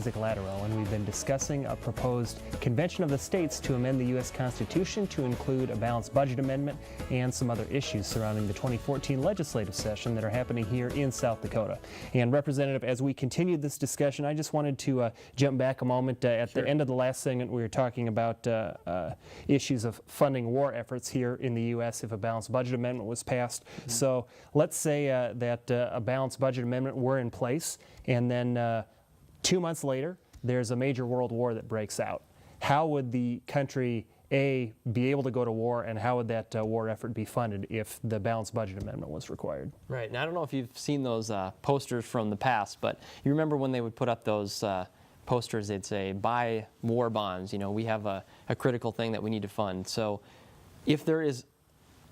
Latterell, and we've been discussing a proposed convention of the states to amend the U.S. Constitution to include a balanced budget amendment and some other issues surrounding the 2014 legislative session that are happening here in South Dakota. And Representative, as we continued this discussion, I just wanted to jump back a moment. At the end of the last segment, we were talking about issues of funding war efforts here in the U.S. if a balanced budget amendment was passed. So let's say that a balanced budget amendment were in place, and then 2 months later, there's a major world war that breaks out. How would the country, A, be able to go to war, and how would that war effort be funded if the balanced budget amendment was required? Right, and I don't know if you've seen those posters from the past, but you remember when they would put up those posters, they'd say, buy war bonds. You know, we have a critical thing that we need to fund. So if there is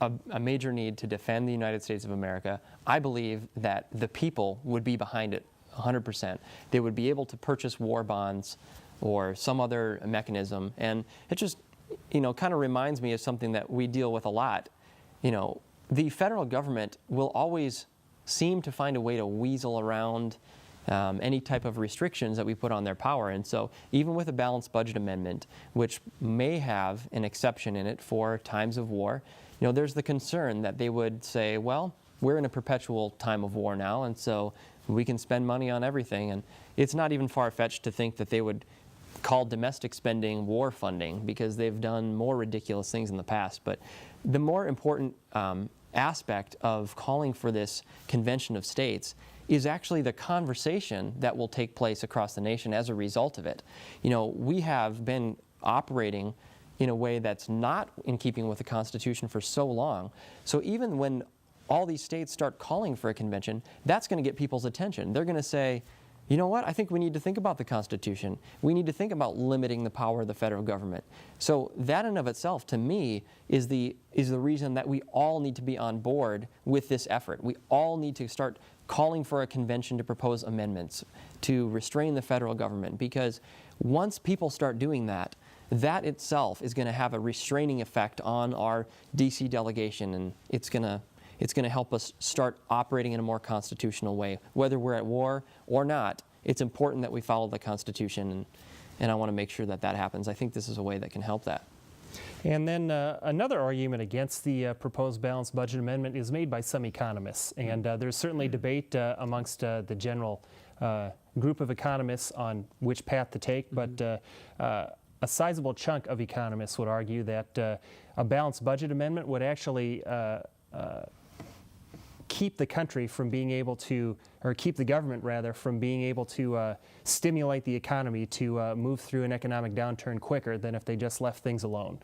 a major need to defend the United States of America, I believe that the people would be behind it 100%. They would be able to purchase war bonds or some other mechanism. And it just, kind of reminds me of something that we deal with a lot. The federal government will always seem to find a way to weasel around any type of restrictions that we put on their power. And so even with a balanced budget amendment, which may have an exception in it for times of war, there's the concern that they would say, well, we're in a perpetual time of war now, and so we can spend money on everything. And it's not even far-fetched to think that they would call domestic spending war funding, because they've done more ridiculous things in the past. But the more important aspect of calling for this convention of states is actually the conversation that will take place across the nation as a result of it. We have been operating in a way that's not in keeping with the Constitution for so long. So even when all these states start calling for a convention, that's going to get people's attention. They're going to say, you know what, I think we need to think about the Constitution. We need to think about limiting the power of the federal government. So that in of itself, to me, is the reason that we all need to be on board with this effort. We all need to start calling for a convention to propose amendments to restrain the federal government, because once people start doing that, that itself is going to have a restraining effect on our D.C. delegation, and it's going to help us start operating in a more constitutional way. Whether we're at war or not, it's important that we follow the Constitution, and I want to make sure that that happens. I think this is a way that can help that. And then another argument against the proposed balanced budget amendment is made by some economists, and there's certainly debate amongst the general group of economists on which path to take, but a sizable chunk of economists would argue that a balanced budget amendment would actually keep the country from being able to, or keep the government rather, from being able to stimulate the economy to move through an economic downturn quicker than if they just left things alone.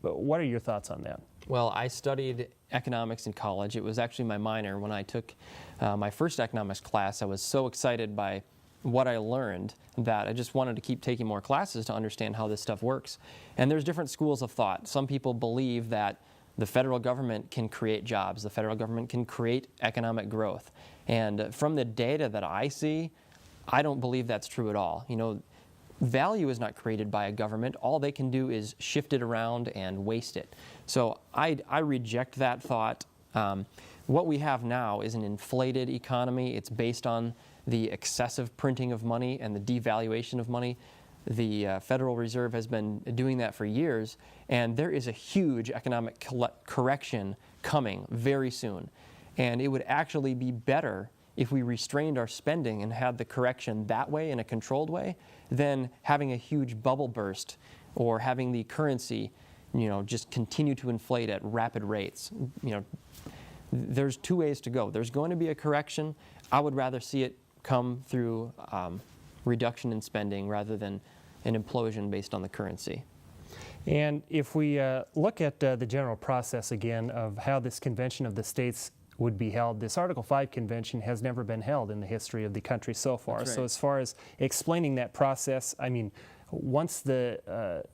What are your thoughts on that? Well, I studied economics in college. It was actually my minor. When I took my first economics class, I was so excited by what I learned that I just wanted to keep taking more classes to understand how this stuff works. And there's different schools of thought. Some people believe that the federal government can create jobs. The federal government can create economic growth. And from the data that I see, I don't believe that's true at all. Value is not created by a government. All they can do is shift it around and waste it. So I reject that thought. What we have now is an inflated economy. It's based on the excessive printing of money and the devaluation of money. The Federal Reserve has been doing that for years, and there is a huge economic correction coming very soon. And it would actually be better if we restrained our spending and had the correction that way, in a controlled way, than having a huge bubble burst or having the currency, just continue to inflate at rapid rates. There's two ways to go. There's going to be a correction. I would rather see it come through reduction in spending rather than an implosion based on the currency. And if we look at the general process again of how this convention of the states would be held, this Article 5 convention has never been held in the history of the country so far. That's right. So as far as explaining that process, I mean, once the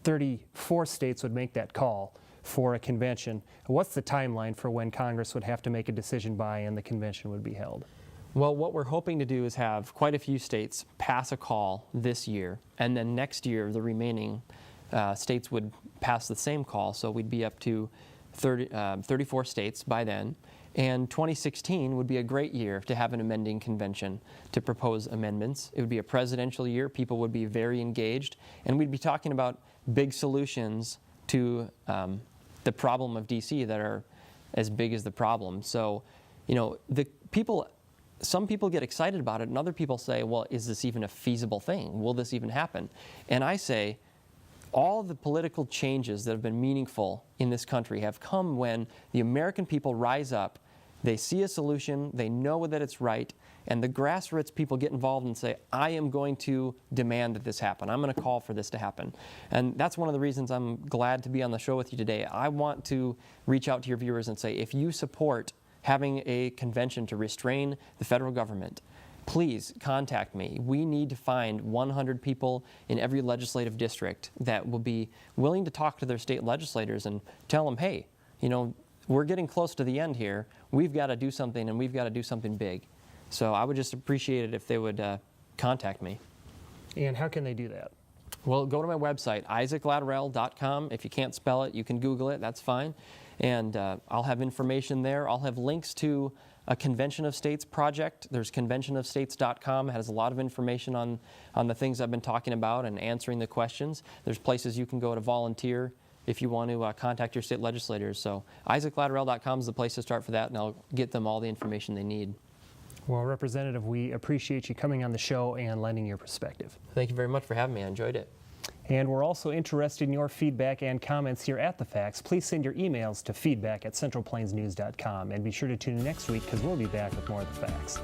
34 states would make that call for a convention, what's the timeline for when Congress would have to make a decision by and the convention would be held? Well, what we're hoping to do is have quite a few states pass a call this year, and then next year the remaining states would pass the same call, so we'd be up to 34 states by then. And 2016 would be a great year to have an amending convention to propose amendments. It would be a presidential year. People would be very engaged. And we'd be talking about big solutions to the problem of D.C. that are as big as the problem. So, some people get excited about it, and other people say, well, is this even a feasible thing? Will this even happen? And I say, all the political changes that have been meaningful in this country have come when the American people rise up, they see a solution, they know that it's right, and the grassroots people get involved and say, I am going to demand that this happen. I'm going to call for this to happen. And that's one of the reasons I'm glad to be on the show with you today. I want to reach out to your viewers and say, if you support having a convention to restrain the federal government, please contact me. We need to find 100 people in every legislative district that will be willing to talk to their state legislators and tell them, hey, we're getting close to the end here. We've got to do something, and we've got to do something big. So I would just appreciate it if they would contact me. And how can they do that? Well, go to my website, isaaclatterell.com. If you can't spell it, you can Google it. That's fine. And I'll have information there. I'll have links to a Convention of States project. There's conventionofstates.com. It has a lot of information on the things I've been talking about and answering the questions. There's places you can go to volunteer if you want to contact your state legislators. So isaaclatterell.com is the place to start for that, and I'll get them all the information they need. Well, Representative, we appreciate you coming on the show and lending your perspective. Thank you very much for having me. I enjoyed it. And we're also interested in your feedback and comments here at The Facts. Please send your emails to feedback@centralplainsnews.com. And be sure to tune in next week because we'll be back with more of The Facts.